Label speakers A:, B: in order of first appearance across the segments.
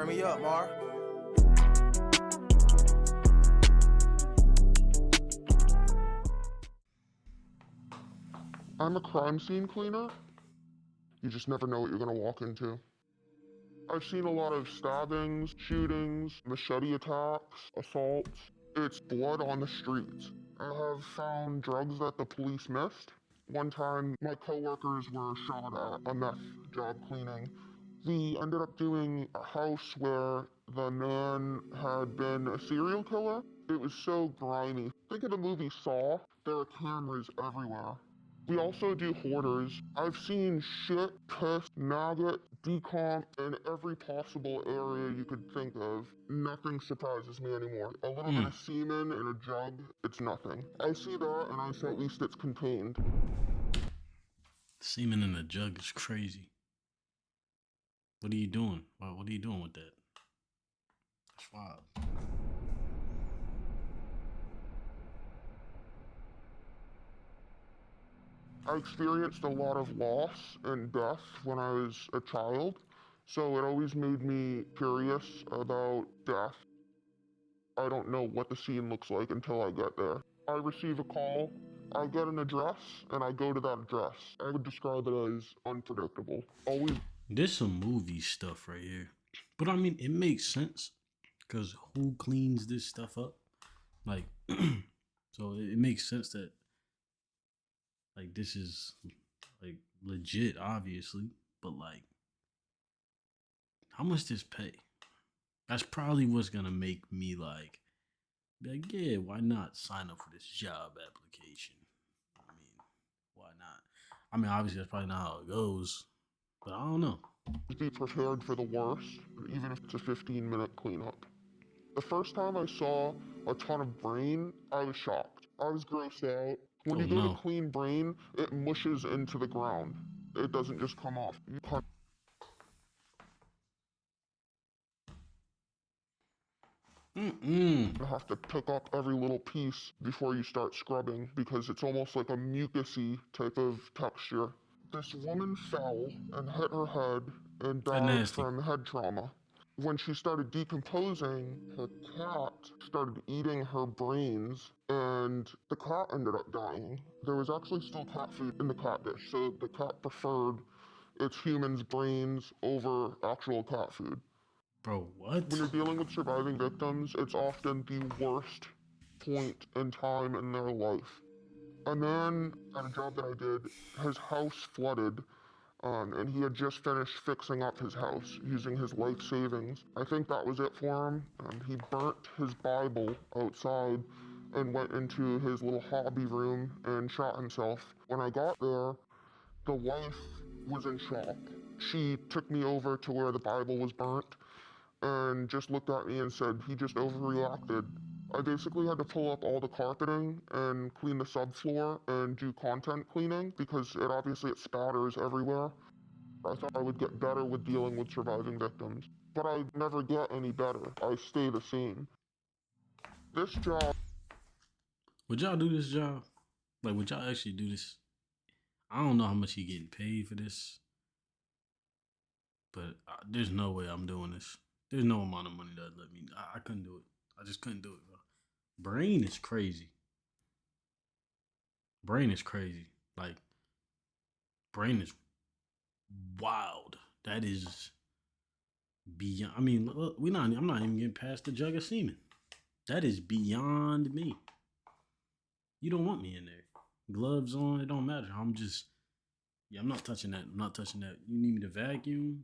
A: Turn me up, Mar.
B: I'm a crime scene cleaner. You just never know what you're gonna walk into. I've seen a lot of stabbings, shootings, machete attacks, assaults. It's blood on the streets. I have found drugs that the police missed. One time, my coworkers were shot at a meth job cleaning. We ended up doing a house where the man had been a serial killer. It was so grimy. Think of the movie Saw. There are cameras everywhere. We also do hoarders. I've seen shit, piss, maggot, decomp in every possible area you could think of. Nothing surprises me anymore. A little bit of semen in a jug, it's nothing. I see that and I say at least it's contained.
C: Semen in a jug is crazy. What are you doing? What are you doing with that? That's wild.
B: I experienced a lot of loss and death when I was a child, so it always made me curious about death. I don't know what the scene looks like until I get there. I receive a call, I get an address, and I go to that address. I would describe it as unpredictable. Always.
C: There's some movie stuff right here. But I mean, it makes sense. Because who cleans this stuff up? Like, so it makes sense that, like, this is, like, legit, obviously. But, like, how much does this pay? That's probably what's going to make me, like, yeah, why not sign up for this job application? I mean, why not? I mean, obviously, that's probably not how it goes. But I don't know.
B: Be prepared for the worst, even if it's a 15-minute cleanup. The first time I saw a ton of brain, I was shocked. I was grossed out. When you go to clean brain, it mushes into the ground. It doesn't just come off. You have to pick up every little piece before you start scrubbing because it's almost like a mucusy type of texture. This woman fell and hit her head and died from head trauma. When she started decomposing, her cat started eating her brains, and the cat ended up dying. There was actually still cat food in the cat dish, so the cat preferred its human's brains over actual cat food.
C: Bro, what?
B: When you're dealing with surviving victims, it's often the worst point in time in their life. A man at a job that I did, his house flooded, and he had just finished fixing up his house using his life savings. I think that was it for him. He burnt his Bible outside and went into his little hobby room and shot himself. When I got there, the wife was in shock. She took me over to where the Bible was burnt and just looked at me and said, he just overreacted. I basically had to pull up all the carpeting and clean the subfloor and do content cleaning because it spatters everywhere. I thought I would get better with dealing with surviving victims, but I never get any better. I stay the same. This job...
C: Would y'all do this job? Like, would y'all actually do this? I don't know how much he getting paid for this, but there's no way I'm doing this. There's no amount of money that let me. I couldn't do it. I just couldn't do it, bro. Brain is crazy. Brain is crazy. Like, brain is wild. That is beyond. I mean, look, I'm not even getting past the jug of semen. That is beyond me. You don't want me in there. Gloves on, it don't matter. I'm not touching that. I'm not touching that. You need me to vacuum?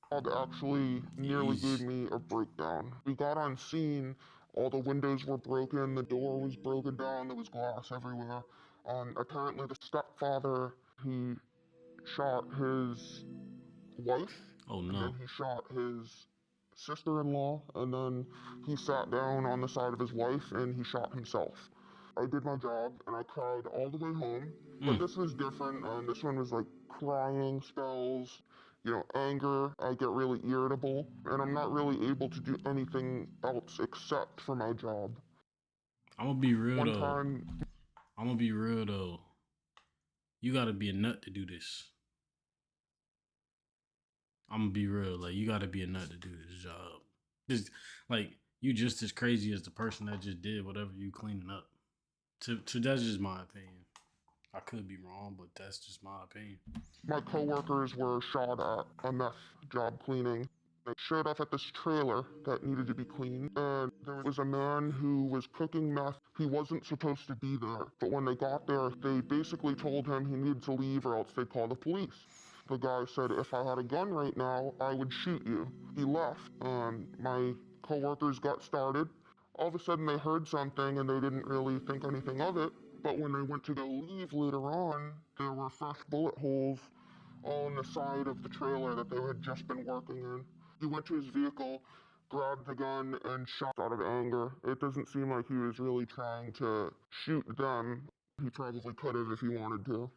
B: Actually nearly gave me a breakdown. We got on scene, all the windows were broken, the door was broken down, there was glass everywhere. Apparently the stepfather, he shot his wife.
C: Oh no.
B: And then he shot his sister-in-law, and then he sat down on the side of his wife and he shot himself. I did my job and I cried all the way home, but this was different. This one was like crying spells, anger. I get really irritable and I'm not really able to do anything else except for my job.
C: I'm gonna be real though. You gotta be a nut to do this. I'm gonna be real. Like, you gotta be a nut to do this job. Just like you just as crazy as the person that just did whatever you cleaning up. To that's just my opinion. I could be wrong, but that's just my opinion.
B: My coworkers were shot at a meth job cleaning. They showed up at this trailer that needed to be cleaned, and there was a man who was cooking meth. He wasn't supposed to be there, but when they got there, they basically told him he needed to leave or else they'd call the police. The guy said, if I had a gun right now, I would shoot you. He left, and my coworkers got started. All of a sudden, they heard something and they didn't really think anything of it. But when they went to go leave later on, there were fresh bullet holes on the side of the trailer that they had just been working in. He went to his vehicle, grabbed the gun, and shot out of anger. It doesn't seem like he was really trying to shoot them. He probably could have if he wanted to.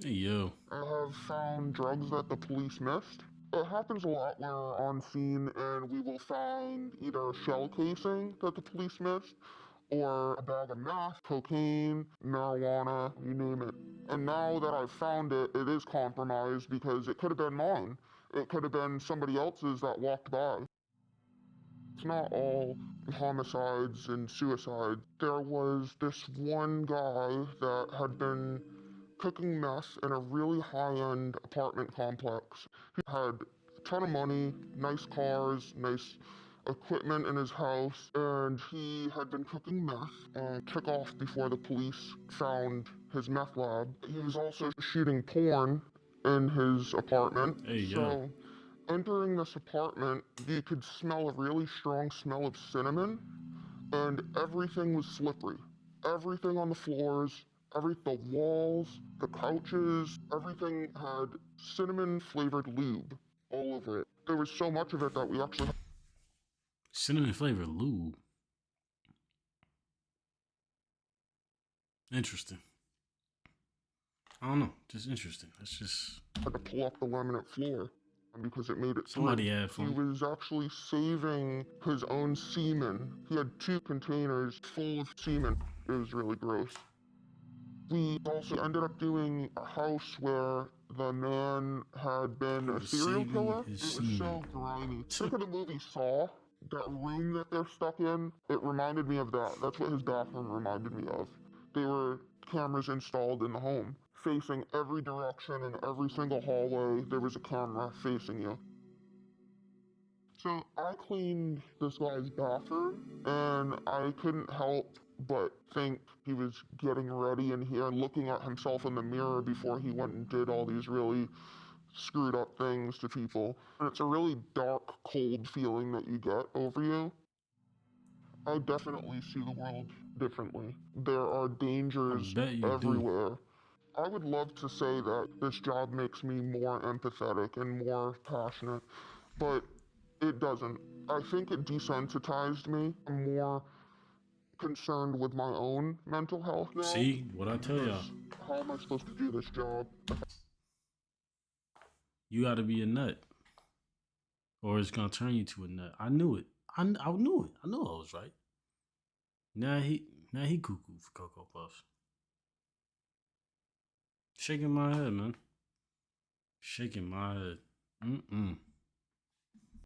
C: Hey yo,
B: I have found drugs that the police missed. It happens a lot when we're on scene and we will find either a shell casing that the police missed or a bag of meth, cocaine, marijuana, you name it. And now that I've found it, it is compromised because it could have been mine. It could have been somebody else's that walked by. It's not all homicides and suicides. There was this one guy that had been cooking meth in a really high-end apartment complex. He had a ton of money, nice cars, nice equipment in his house, and he had been cooking meth and took off before the police found his meth lab. He was also shooting porn in his apartment.
C: hey yo.
B: So entering this apartment, you could smell a really strong smell of cinnamon, and everything was slippery. Everything on the floors, the walls, the couches, everything had cinnamon flavored lube all over it. There was so much of it that we actually
C: Cinnamon flavored lube. Interesting. I don't know. Just interesting. That's just
B: had to pull off the laminate floor because it made it
C: somebody
B: through.
C: had
B: He
C: fun.
B: was actually saving his own semen. He had 2 containers full of semen. It was really gross. We also ended up doing a house where the man had been
C: He
B: a
C: was
B: serial
C: saving
B: killer.
C: his
B: It was so
C: semen.
B: grimy. Think of the movie Saw. That room that they're stuck in, it reminded me of that. That's what his bathroom reminded me of. There were cameras installed in the home, facing every direction and every single hallway. There was a camera facing you. So I cleaned this guy's bathroom, and I couldn't help but think he was getting ready in here, looking at himself in the mirror before he went and did all these really screwed up things to people. And it's a really dark, cold feeling that you get over you. I definitely see the world differently. There are
C: I
B: dangers
C: bet you do.
B: everywhere. I would love to say that this job makes me more empathetic and more passionate, but it doesn't. I think it desensitized me. I'm more concerned with my own mental health now.
C: See what I tell y'all?
B: Because how am I supposed to do this job?
C: You got to be a nut, or it's gonna turn you to a nut. I knew it. I knew it. I knew I was right. Now he cuckoo for Cocoa Puffs. Shaking my head, man. Shaking my head.